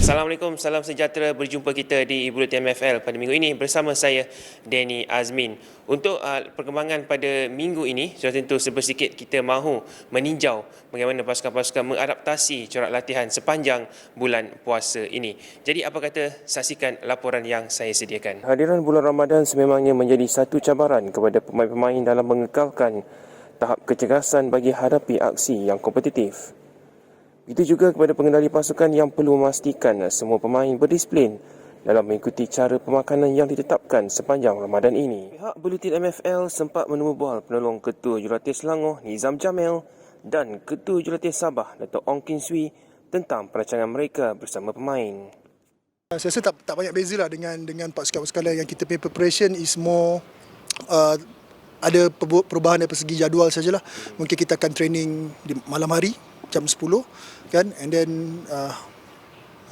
Assalamualaikum, salam sejahtera. Berjumpa kita di Ibu MFL pada minggu ini bersama saya, Danny Azmin. Untuk perkembangan pada minggu ini, sudah tentu sedikit kita mahu meninjau bagaimana pasukan-pasukan mengadaptasi corak latihan sepanjang bulan puasa ini. Jadi apa kata, saksikan laporan yang saya sediakan. Hadiran bulan Ramadan sememangnya menjadi satu cabaran kepada pemain-pemain dalam mengekalkan tahap kecergasan bagi hadapi aksi yang kompetitif. Itu juga kepada pengendali pasukan yang perlu memastikan semua pemain berdisiplin dalam mengikuti cara pemakanan yang ditetapkan sepanjang Ramadan ini. Pihak Buletin MFL sempat menemubual penolong Ketua Jurulatih Selangor Nizam Jamil dan Ketua Jurulatih Sabah Dato' Ong Kin Swee tentang perancangan mereka bersama pemain. Saya rasa tak banyak beza lah dengan pasukan-pasukan lain. Yang kita punya preparation is more ada perubahan dari segi jadual sajalah. Mungkin kita akan training di malam hari jam 10 kan, and then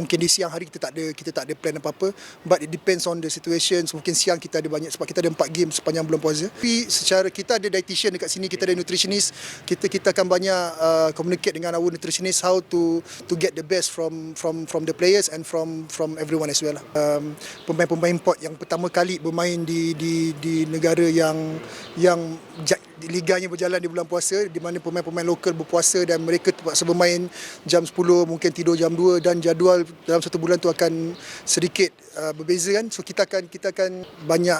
mungkin di siang hari kita tak ada plan apa-apa, but it depends on the situation. So, mungkin siang kita ada banyak sebab kita ada 4 game sepanjang bulan puasa. Tapi secara kita ada dietitian dekat sini, kita ada nutritionist, kita akan banyak communicate dengan our nutritionist how to get the best from the players and from everyone as well. Pemain-pemain import yang pertama kali bermain di negara yang liganya berjalan di bulan puasa, di mana pemain-pemain lokal berpuasa dan mereka terpaksa bermain jam 10, mungkin tidur jam 2, dan jadual dalam satu bulan tu akan sedikit berbeza kan. So kita akan banyak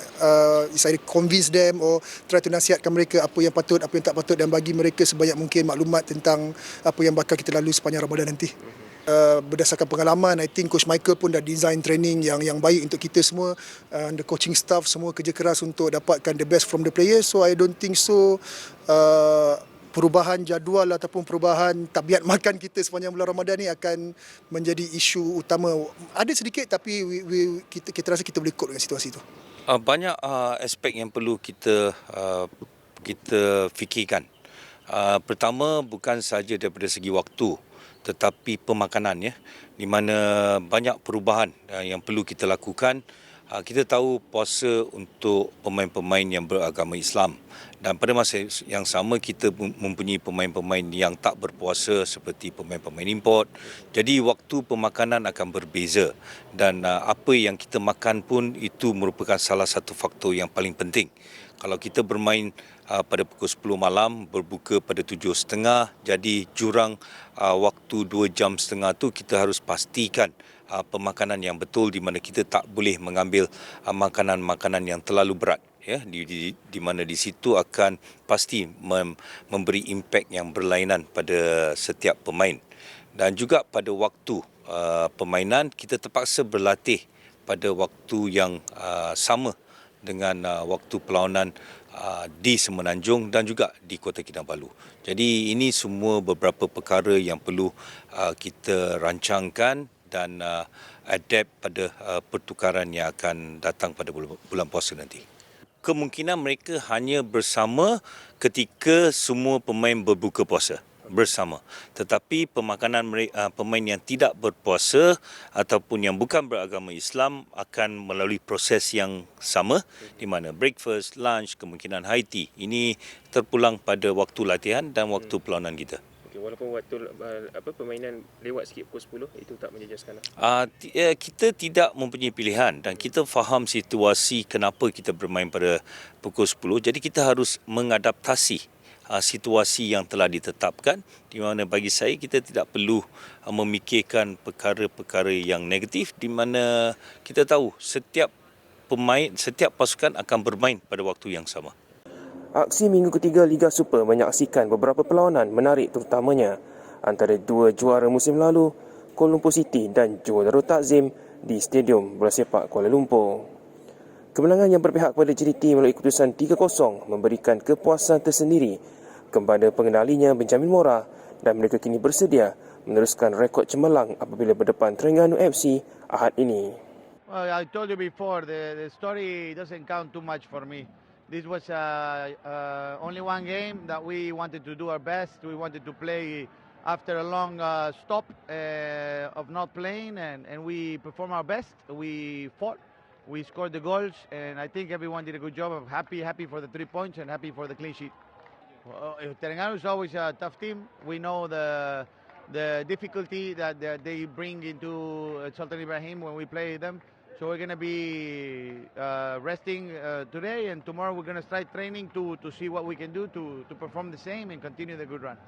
saya convince them or try to nasihatkan mereka apa yang patut, apa yang tak patut, dan bagi mereka sebanyak mungkin maklumat tentang apa yang bakal kita lalui sepanjang Ramadan nanti. Berdasarkan pengalaman, I think Coach Michael pun dah design training yang baik untuk kita semua. The coaching staff semua kerja keras untuk dapatkan the best from the players. So I don't think so perubahan jadual ataupun perubahan tabiat makan kita sepanjang bulan Ramadan ni akan menjadi isu utama. Ada sedikit, tapi kita rasa kita boleh cope dengan situasi itu. Banyak aspek yang perlu kita fikirkan. Pertama, bukan sahaja daripada segi waktu, tetapi pemakanan, ya, di mana banyak perubahan yang perlu kita lakukan. Kita tahu puasa untuk pemain-pemain yang beragama Islam, dan pada masa yang sama kita mempunyai pemain-pemain yang tak berpuasa seperti pemain-pemain import. Jadi waktu pemakanan akan berbeza, dan apa yang kita makan pun itu merupakan salah satu faktor yang paling penting. Kalau kita bermain pada pukul 10 malam, berbuka pada 7.30, jadi jurang waktu 2 jam setengah tu kita harus pastikan pemakanan yang betul, di mana kita tak boleh mengambil makanan-makanan yang terlalu berat, ya, di mana di situ akan pasti memberi impak yang berlainan pada setiap pemain. Dan juga pada waktu permainan kita terpaksa berlatih pada waktu yang sama dengan waktu perlawanan di Semenanjung dan juga di Kota Kinabalu. Jadi ini semua beberapa perkara yang perlu kita rancangkan dan adapt pada pertukaran yang akan datang pada bulan puasa nanti. Kemungkinan mereka hanya bersama ketika semua pemain berbuka puasa bersama. Tetapi pemakanan pemain yang tidak berpuasa ataupun yang bukan beragama Islam akan melalui proses yang sama, di mana breakfast, lunch, kemungkinan high tea. Ini terpulang pada waktu latihan dan waktu perlawanan kita. Walaupun waktu permainan lewat sikit pukul 10, itu tak menjejaskan. Kita tidak mempunyai pilihan, dan kita faham situasi kenapa kita bermain pada pukul 10. Jadi kita harus mengadaptasi situasi yang telah ditetapkan, di mana bagi saya kita tidak perlu memikirkan perkara-perkara yang negatif, di mana kita tahu setiap pasukan akan bermain pada waktu yang sama. Aksi minggu ketiga Liga Super menyaksikan beberapa perlawanan menarik, terutamanya antara dua juara musim lalu, Kuala Lumpur City dan Johor Darul Takzim di Stadium Bola Sepak Kuala Lumpur. Kemenangan yang berpihak kepada JDT melalui keputusan 3-0 memberikan kepuasan tersendiri kepada pengendalinya Benjamin Mora, dan mereka kini bersedia meneruskan rekod cemerlang apabila berdepan Terengganu FC Ahad ini. Well, I told you before, the story doesn't count too much for me. This was only one game that we wanted to do our best. We wanted to play after a long stop of not playing, and we performed our best. We fought, we scored the goals, and I think everyone did a good job. I'm happy for the 3 points and happy for the clean sheet. Terengganu is always a tough team. We know the the difficulty that they bring into Sultan Ibrahim when we play them. So we're going to be resting today, and tomorrow we're going to start training to see what we can do to perform the same and continue the good run.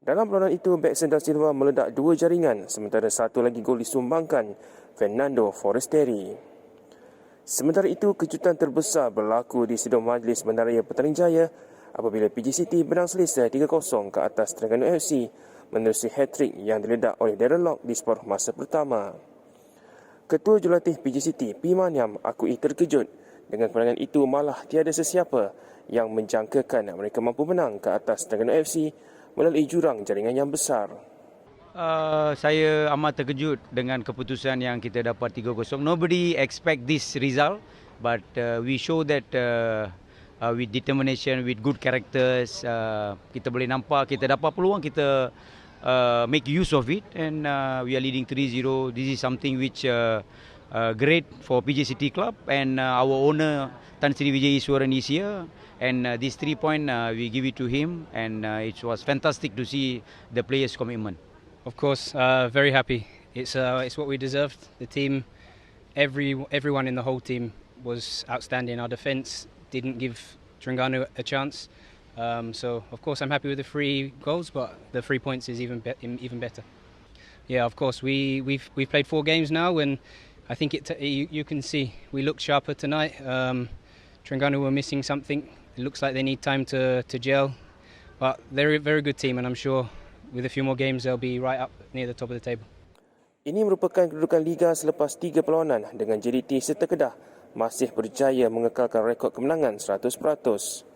Dalam perlawanan itu, Baxter da Silva meledak 2 jaringan sementara satu lagi gol disumbangkan Fernando Forestieri. Sementara itu, kejutan terbesar berlaku di Stadium Majlis Bandaraya Petaling Jaya apabila PJ City menang selesa 3-0 ke atas Terengganu FC menerusi hat-trick yang diledak oleh Darren Lock di separuh masa pertama. Ketua Jurulatih PJ City, P. Maniam, akui terkejut dengan kemenangan itu malah tiada sesiapa yang menjangkakan mereka mampu menang ke atas Terengganu FC melalui jurang jaringan yang besar. Saya amat terkejut dengan keputusan yang kita dapat 3-0. Nobody expect this result, but we show that with determination, with good characters, kita boleh nampak kita dapat peluang, kita make use of it, and we are leading 3-0. This is something which great for PJ City Club, and our owner Tan Sri Vijay Iswaran is here, and this 3 point we give it to him, and it was fantastic to see the players' commitment. Of course, very happy. It's what we deserved. The team, everyone in the whole team was outstanding. Our defence didn't give Terengganu a chance. So of course I'm happy with the 3 goals, but the 3 points is even better. Yeah, of course we've played 4 games now, and I think you can see we look sharper tonight. Terengganu were missing something. It looks like they need time to gel, but they're a very good team, and I'm sure with a few more games they'll be right up near the top of the table. Ini merupakan kedudukan Liga selepas 3 perlawanan dengan JDT serta Kedah masih berjaya mengekalkan rekod kemenangan 100%.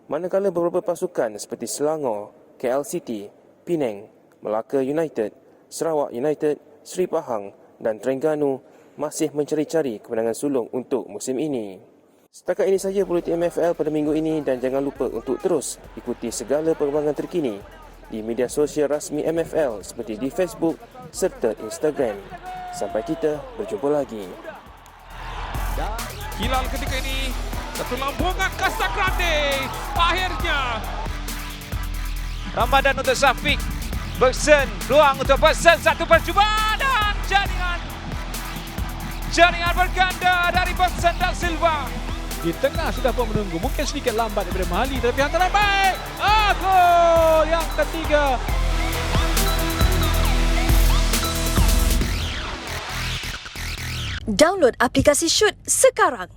Manakala beberapa pasukan seperti Selangor, KL City, Penang, Melaka United, Sarawak United, Seri Pahang dan Terengganu masih mencari-cari kemenangan sulung untuk musim ini. Setakat ini saja Buletin MFL pada minggu ini, dan jangan lupa untuk terus ikuti segala perkembangan terkini di media sosial rasmi MFL seperti di Facebook serta Instagram. Sampai kita berjumpa lagi. Hilal ketika ini satu lambungan Casagrande. Akhirnya Ramadan untuk Syafiq, Bergson, peluang untuk Bergson, satu percubaan dan jaringan berganda dari Bergson da Silva. Di tengah sudah pun menunggu, mungkin sedikit lambat daripada Mahali, tapi yang terbaik. Gol yang ketiga. Download aplikasi Shoot sekarang.